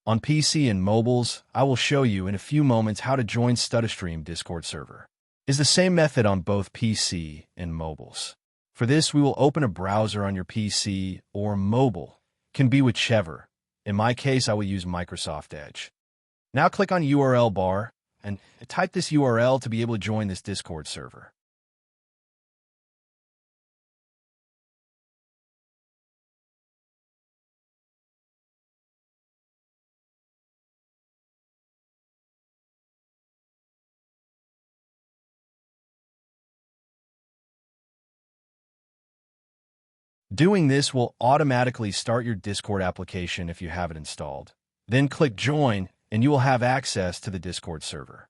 On PC and mobiles, I will show you in a few moments how to join StudyStream Discord server. It's the same method on both PC and mobiles. For this, we will open a browser on your PC or mobile. Can be whichever. In my case, I will use Microsoft Edge. Now click on URL bar and type this URL to be able to join this Discord server. Doing this will automatically start your Discord application if you have it installed. Then click Join, and you will have access to the Discord server.